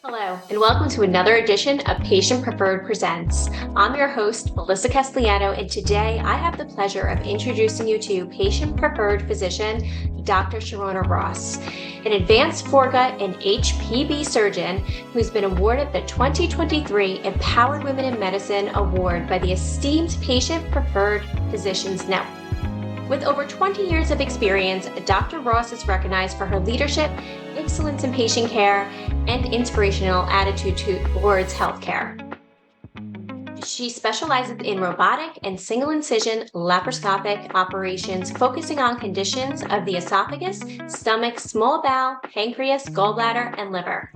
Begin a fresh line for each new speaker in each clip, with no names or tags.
Hello, and welcome to another edition of Patient Preferred Presents. I'm your host, Melissa Castellano, and today I have the pleasure of introducing you to patient preferred physician, Dr. Sharona Ross, an advanced foregut and HPB surgeon who's been awarded the 2023 Empowered Women in Medicine Award by the esteemed Patient Preferred Physicians Network. With over 20 years of experience, Dr. Ross is recognized for her leadership, excellence in patient care, and inspirational attitude towards healthcare. She specializes in robotic and single incision laparoscopic operations, focusing on conditions of the esophagus, stomach, small bowel, pancreas, gallbladder, and liver.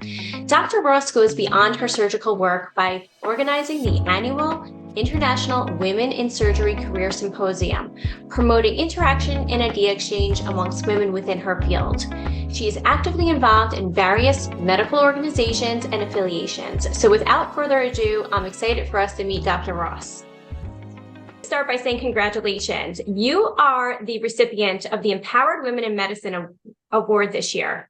Dr. Ross goes beyond her surgical work by organizing the annual International Women in Surgery Career Symposium, promoting interaction and idea exchange amongst women within her field. She is actively involved in various medical organizations and affiliations. So without further ado, I'm excited for us to meet Dr. Ross. Start by saying congratulations. You are the recipient of the Empowered Women in Medicine Award this year.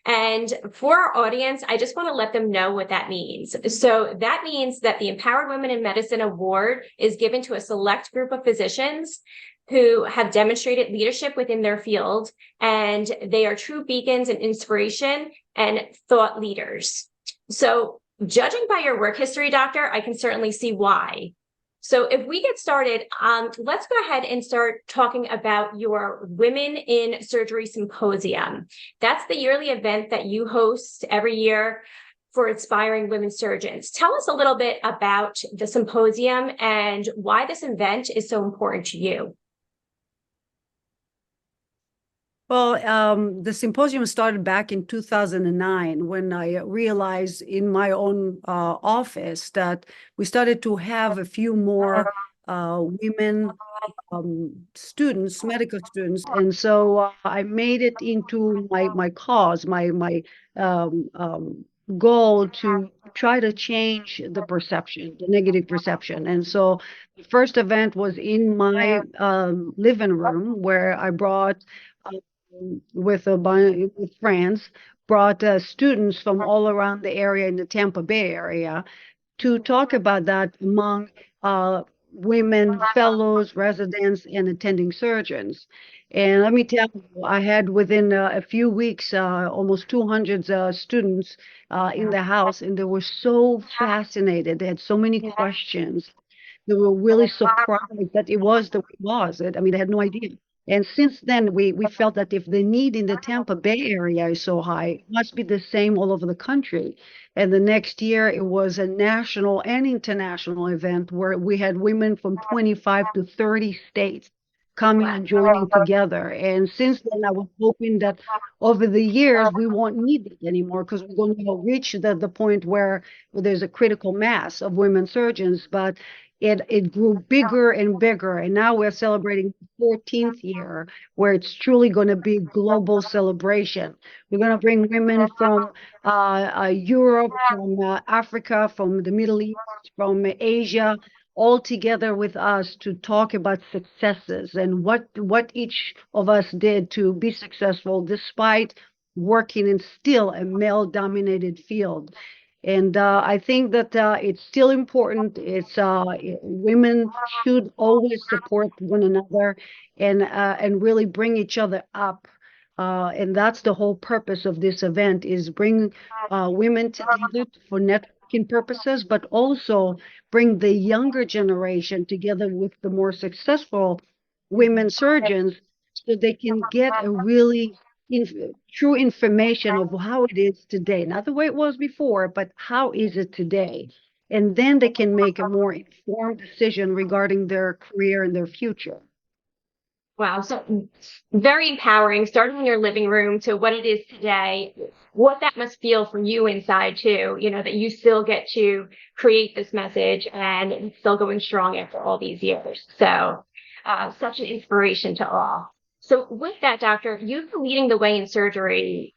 And for our audience, I just want to let them know what that means. So that means that the Empowered Women in Medicine Award is given to a select group of physicians who have demonstrated leadership within their field, and they are true beacons and inspiration and thought leaders. So judging by your work history, doctor, I can certainly see why. So if we get started, let's go ahead and start talking about your Women in Surgery Symposium. That's the yearly event that you host every year for inspiring women surgeons. Tell us a little bit about the symposium and why this event is so important to you.
Well, the symposium started back in 2009 when I realized in my own office that we started to have a few more women students, medical students. And so I made it into my cause, my goal to try to change the perception, the negative perception. And so the first event was in my living room where I brought with friends, brought students from all around the area in the Tampa Bay area to talk about that among women, fellows, residents, and attending surgeons. And let me tell you, I had within a few weeks almost 200 students in the house, and they were so fascinated. They had so many questions. They were really surprised that it was the way it was. I mean, they had no idea. And since then, we felt that if the need in the Tampa Bay area is so high, it must be the same all over the country. And the next year, it was a national and international event where we had women from 25 to 30 states coming and joining together. And since then, I was hoping that over the years, we won't need it anymore because we're going to reach the point where there's a critical mass of women surgeons. But it grew bigger and bigger, and now we're celebrating the 14th year where it's truly going to be a global celebration. We're going to bring women from Europe, from Africa, from the Middle East, from Asia, all together with us to talk about successes and what each of us did to be successful despite working in still a male-dominated field. And I think that it's still important. Women should always support one another and really bring each other up. And that's the whole purpose of this event is bring women together for networking purposes, but also bring the younger generation together with the more successful women surgeons so they can get a really true information of how it is today, not the way it was before, but how is it today? And then they can make a more informed decision regarding their career and their future.
Wow, so very empowering, starting in your living room to what it is today, what that must feel for you inside too, that you still get to create this message and it's still going strong after all these years. So such an inspiration to all. So with that, doctor, you've been leading the way in surgery,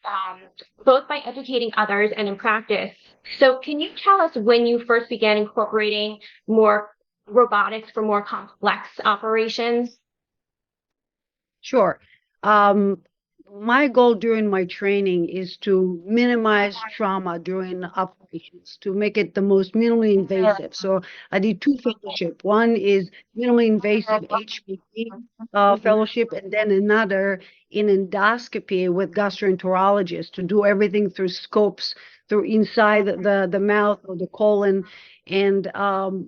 both by educating others and in practice. So can you tell us when you first began incorporating more robotics for more complex operations?
Sure. my goal during my training is to minimize trauma during operations, to make it the most minimally invasive. So I did two fellowship. One is minimally invasive HPV fellowship, and then another in endoscopy with gastroenterologists to do everything through scopes, through inside the mouth or the colon, and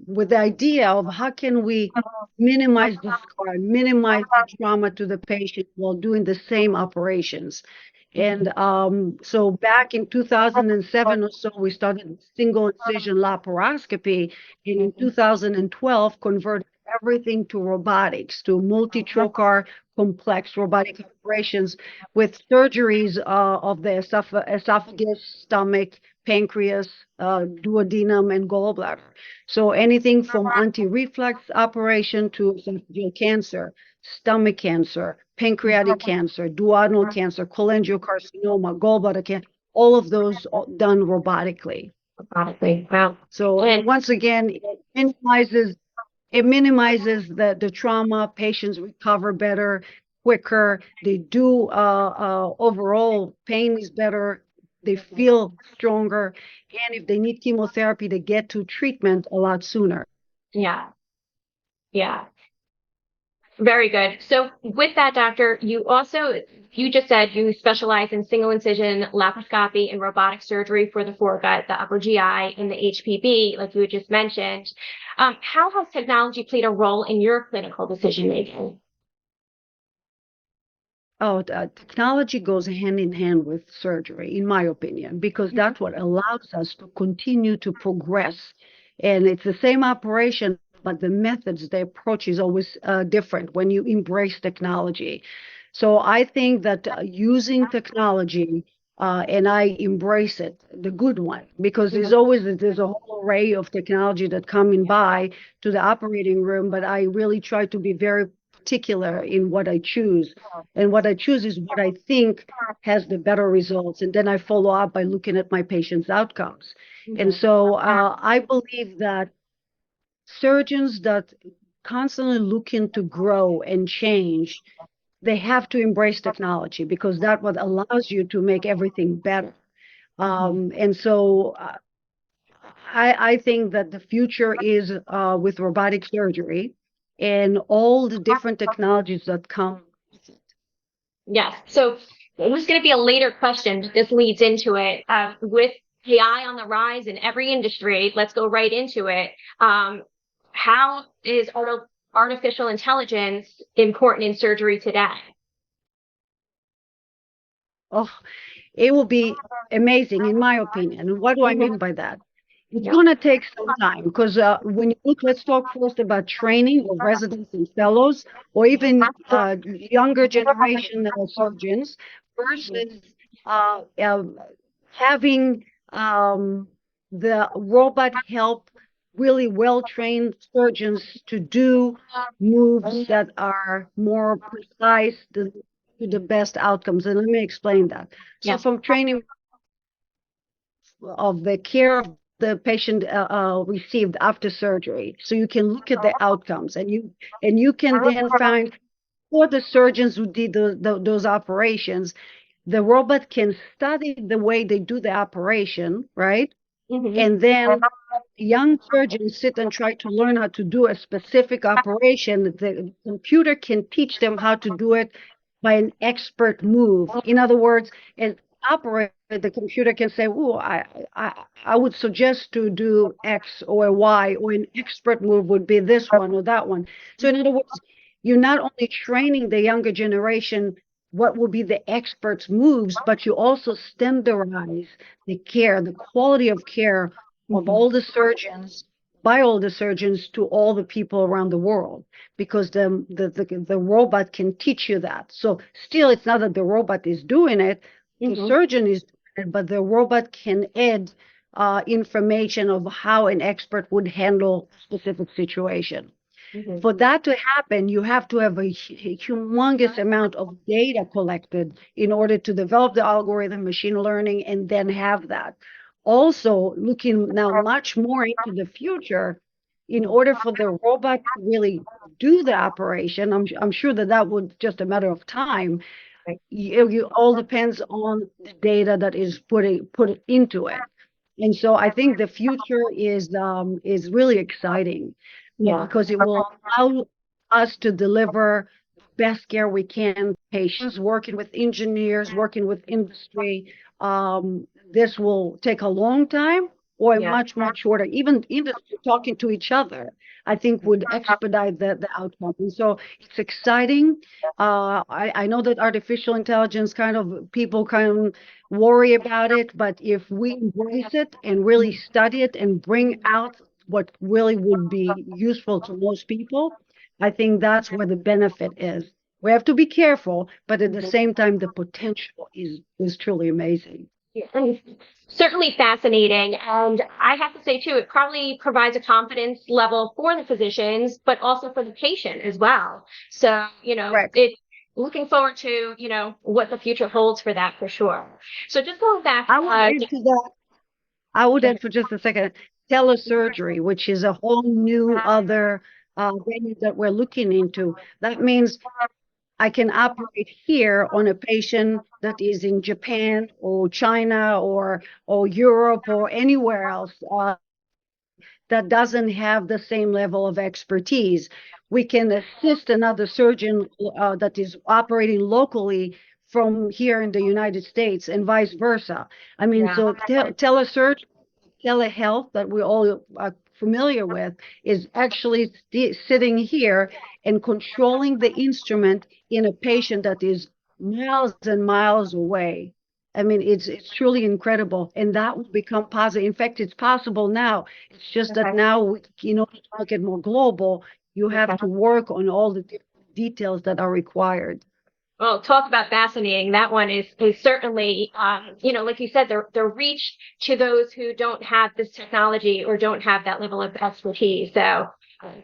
with the idea of how can we minimize the scar, minimize the trauma to the patient while doing the same operations. And so back in 2007 or so, we started single incision laparoscopy, and in 2012 converted everything to robotics, to multi-trocar complex robotic operations with surgeries of the esophagus, stomach, pancreas, duodenum, and gallbladder. So anything from anti-reflux operation to esophageal cancer, stomach cancer, pancreatic cancer, duodenal cancer, cholangiocarcinoma, gallbladder cancer, all of those done robotically.
Robotically. Wow.
So
And
once again, it minimizes the trauma. Patients recover better, quicker. They do overall pain is better. They feel stronger, and if they need chemotherapy, they get to treatment a lot sooner.
yeah, yeah. Very good. So with that, doctor, you just said you specialize in single incision laparoscopy and robotic surgery for the foregut, the upper GI, and the HPV, like you had just mentioned. How has technology played a role in your clinical decision making?
Oh, technology goes hand in hand with surgery, in my opinion, because that's what allows us to continue to progress. And it's the same operation, but the methods, the approach is always different when you embrace technology. So I think that using technology, and I embrace it, the good one, because there's a whole array of technology that coming by to the operating room, but I really try to be very particular in what I choose. And what I choose is what I think has the better results. And then I follow up by looking at my patient's outcomes. And so I believe that surgeons that constantly looking to grow and change, they have to embrace technology because that's what allows you to make everything better. And so I think that the future is with robotic surgery and all the different technologies that come with it.
Yes. So it was going to be a later question, but this leads into it. With AI on the rise in every industry, let's go right into it. How is artificial intelligence important in surgery today?
Oh, it will be amazing, in my opinion. And what do I mean by that? It's
Yeah.
going to take some time because when you look, let's talk first about training of residents and fellows, or even younger generation surgeons versus having the robot help really well-trained surgeons to do moves that are more precise to the best outcomes. And let me explain that. So
Yeah.
from training of the care of the patient received after surgery, so you can look at the outcomes, and you can then find for the surgeons who did those operations, the robot can study the way they do the operation, right? And then young surgeons sit and try to learn how to do a specific operation. The computer can teach them how to do it by an expert move. In other words, an operator, the computer can say, "Oh, I would suggest to do X or Y, or an expert move would be this one or that one." So in other words, you're not only training the younger generation what will be the experts' moves, but you also standardize the care, the quality of care of all the surgeons, by all the surgeons to all the people around the world, because the robot can teach you that. So still, it's not that the robot is doing it, the surgeon is doing it, but the robot can add information of how an expert would handle a specific situation. For that to happen, you have to have a humongous amount of data collected in order to develop the algorithm, machine learning, and then have that. Also, looking now much more into the future, in order for the robot to really do the operation, I'm sure that would just a matter of time. you all depends on the data that is put into it. And so I think the future is really exciting,
Yeah.
because it will allow us to deliver the best care we can to patients, working with engineers, working with industry. This will take a long time or a
Yeah.
much shorter. Even industry talking to each other, I think would expedite the outcome. And so it's exciting. I know that artificial intelligence people kind of worry about it, but if we embrace it and really study it and bring out what really would be useful to most people, I think that's where the benefit is. We have to be careful, but at the same time, the potential is truly amazing.
Yeah, and certainly fascinating. And I have to say, too, it probably provides a confidence level for the physicians, but also for the patient as well. So,
Correct.
it looking forward to, what the future holds for that for sure. So just going back,
I would add to that. I would add for just a second, telesurgery, which is a whole new other venue that we're looking into. That means I can operate here on a patient that is in Japan or China or Europe or anywhere else that doesn't have the same level of expertise. We can assist another surgeon that is operating locally from here in the United States and vice versa. I mean,
yeah.
so telesurgery, telehealth that we all are familiar with is actually sitting here and controlling the instrument in a patient that is miles and miles away. I mean, it's truly incredible, and that will become possible. In fact, it's possible now. It's just that
Okay.
now, in order to make it more global, you have
Okay.
to work on all the different details that are required.
Well, talk about fascinating. That one is certainly, like you said, the reach to those who don't have this technology or don't have that level of expertise. So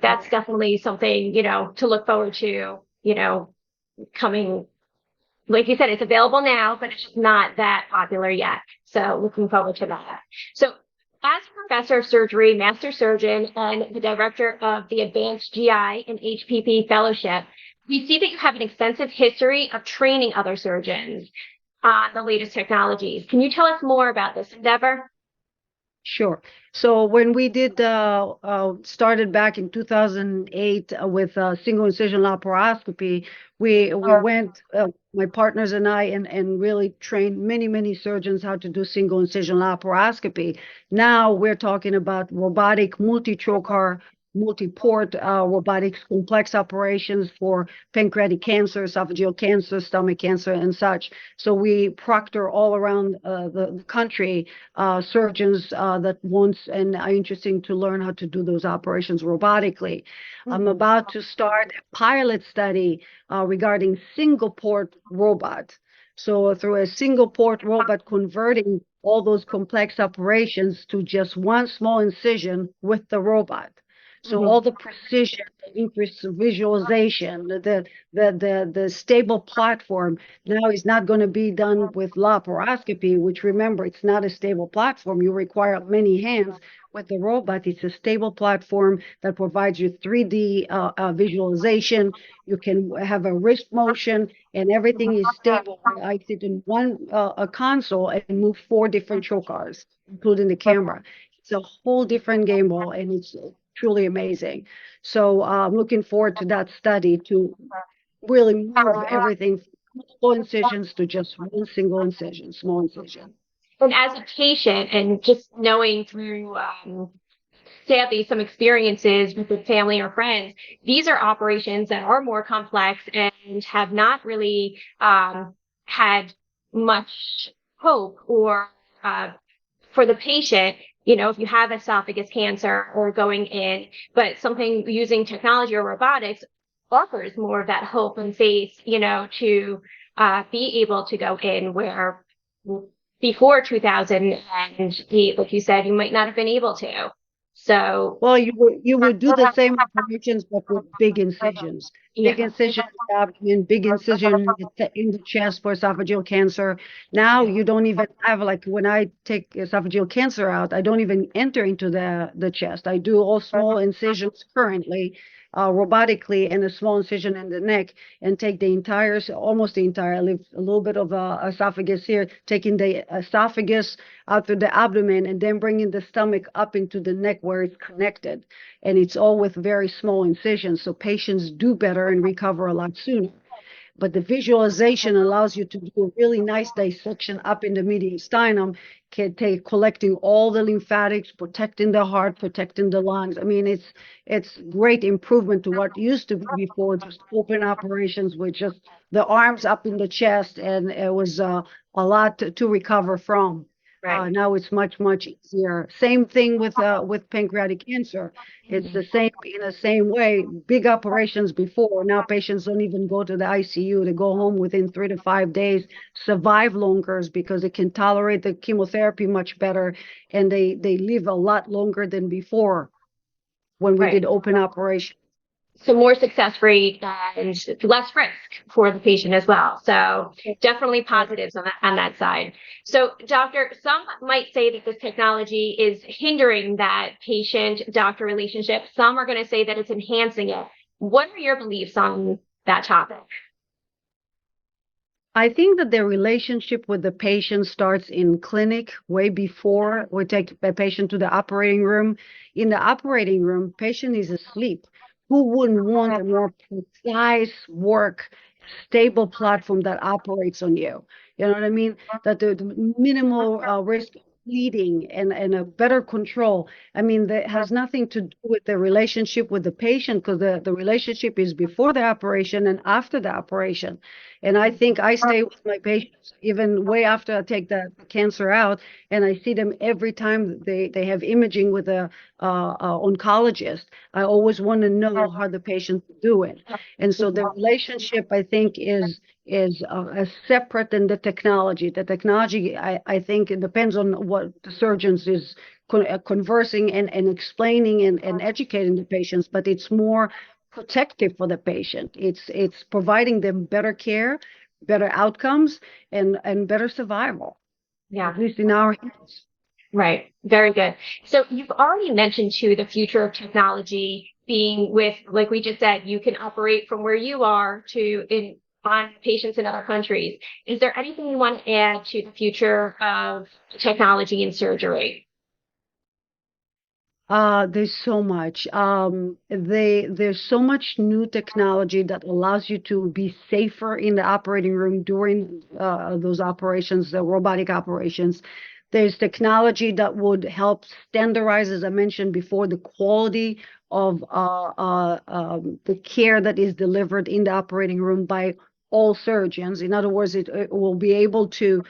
that's definitely something, to look forward to, coming. Like you said, it's available now, but it's just not that popular yet. So looking forward to that. So as professor of surgery, master surgeon, and the director of the Advanced GI and HPP Fellowship, we see that you have an extensive history of training other surgeons on the latest technologies. Can you tell us more about this endeavor?
Sure. So when we did started back in 2008 with single incision laparoscopy, we went my partners and I and really trained many surgeons how to do single incision laparoscopy. Now we're talking about robotic multi-trocar, multi-port robotics complex operations for pancreatic cancer, esophageal cancer, stomach cancer, and such. So we proctor all around the country surgeons that wants and are interested to learn how to do those operations robotically. I'm about to start a pilot study regarding single port robot. So through a single port robot, converting all those complex operations to just one small incision with the robot. So all the precision, the increased visualization, the stable platform now is not going to be done with laparoscopy, which, remember, it's not a stable platform. You require many hands. With the robot, it's a stable platform that provides you 3D visualization. You can have a wrist motion, and everything is stable. I sit in one a console and move 4 different trocars, including the camera. It's a whole different game ball, and it's truly amazing. So I'm looking forward to that study to really move everything from multiple incisions to just one single incision, small incision.
And as a patient, and just knowing through sadly some experiences with the family or friends, these are operations that are more complex and have not really had much hope or for the patient, if you have esophagus cancer or going in, but something using technology or robotics offers more of that hope and faith, to be able to go in where before 2008, like you said, you might not have been able to. So,
Well, you would do the same operations, but with big incisions. Big
yeah.
incision in the abdomen, big incision in the chest for esophageal cancer. Now you don't even have, like, when I take esophageal cancer out, I don't even enter into the chest. I do all small incisions currently, robotically and a small incision in the neck and take the entire, almost the entire, leave a little bit of esophagus here, taking the esophagus out through the abdomen and then bringing the stomach up into the neck where it's connected. And it's all with very small incisions. So patients do better and recover a lot sooner. But the visualization allows you to do a really nice dissection up in the mediastinum, collecting all the lymphatics, protecting the heart, protecting the lungs. I mean, it's great improvement to what used to be before, just open operations with just the arms up in the chest, and it was a lot to recover from.
Right.
Now it's much, much easier. Same thing with pancreatic cancer. It's the same in the same way. Big operations before. Now patients don't even go to the ICU. They go home within 3 to 5 days, survive longer because they can tolerate the chemotherapy much better, and they live a lot longer than before when we did open operation.
So more success rate and less risk for the patient as well. So definitely positives on that side. So doctor, some might say that this technology is hindering that patient-doctor relationship. Some are going to say that it's enhancing it. What are your beliefs on that topic?
I think that the relationship with the patient starts in clinic way before we take a patient to the operating room. In the operating room, patient is asleep. Who wouldn't want a more precise work, stable platform that operates on you? You know what I mean? That the minimal risk of bleeding and a better control. I mean, that has nothing to do with the relationship with the patient, because the relationship is before the operation and after the operation. And I think I stay with my patients even way after I take the cancer out, and I see them every time they have imaging with a oncologist. I always want to know how the patient's doing. And so the relationship, I think, is separate than the technology. The technology, I think, it depends on what the surgeons is conversing and explaining and educating the patients, but it's more protective for the patient. It's providing them better care, better outcomes, and better survival.
Yeah.
At least in our hands.
Right. Very good. So you've already mentioned too the future of technology being with, like we just said, you can operate from where you are on patients in other countries. Is there anything you want to add to the future of technology in surgery?
There's so much. There's so much new technology that allows you to be safer in the operating room during those operations, the robotic operations. There's technology that would help standardize, as I mentioned before, the quality of the care that is delivered in the operating room by all surgeons. In other words, it will be able to,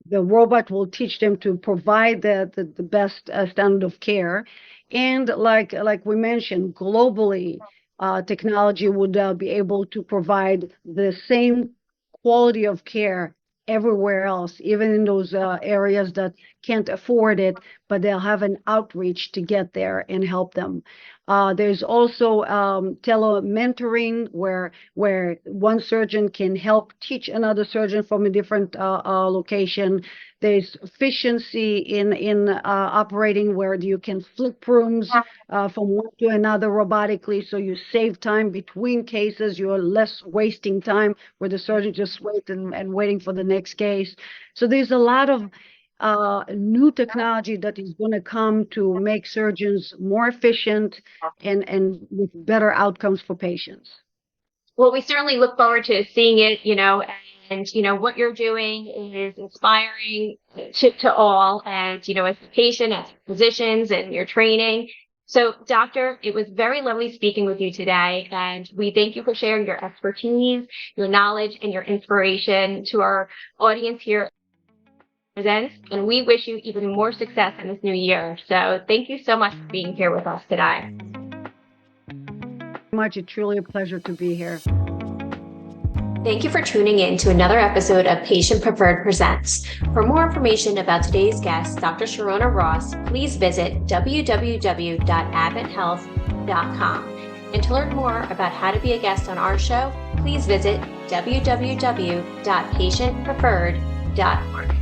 the robot will teach them to provide the best standard of care. And like we mentioned, globally, technology would be able to provide the same quality of care everywhere else, even in those areas that can't afford it, but they'll have an outreach to get there and help them. There's also tele-mentoring where one surgeon can help teach another surgeon from a different location. There's efficiency in operating where you can flip rooms from one to another robotically, so you save time between cases. You're less wasting time where the surgeon just waits and waiting for the next case. So there's a lot of new technology that is going to come to make surgeons more efficient and with better outcomes for patients.
Well, we certainly look forward to seeing it, and, what you're doing is inspiring to all, and, as a patient, as physicians, and your training. So, doctor, it was very lovely speaking with you today, and we thank you for sharing your expertise, your knowledge, and your inspiration to our audience here. And we wish you even more success in this new year. So thank you so much for being here with us today.
It's truly a pleasure to be here.
Thank you for tuning in to another episode of Patient Preferred Presents. For more information about today's guest, Dr. Sharona Ross, please visit www.adventhealth.com. And to learn more about how to be a guest on our show, please visit www.patientpreferred.org.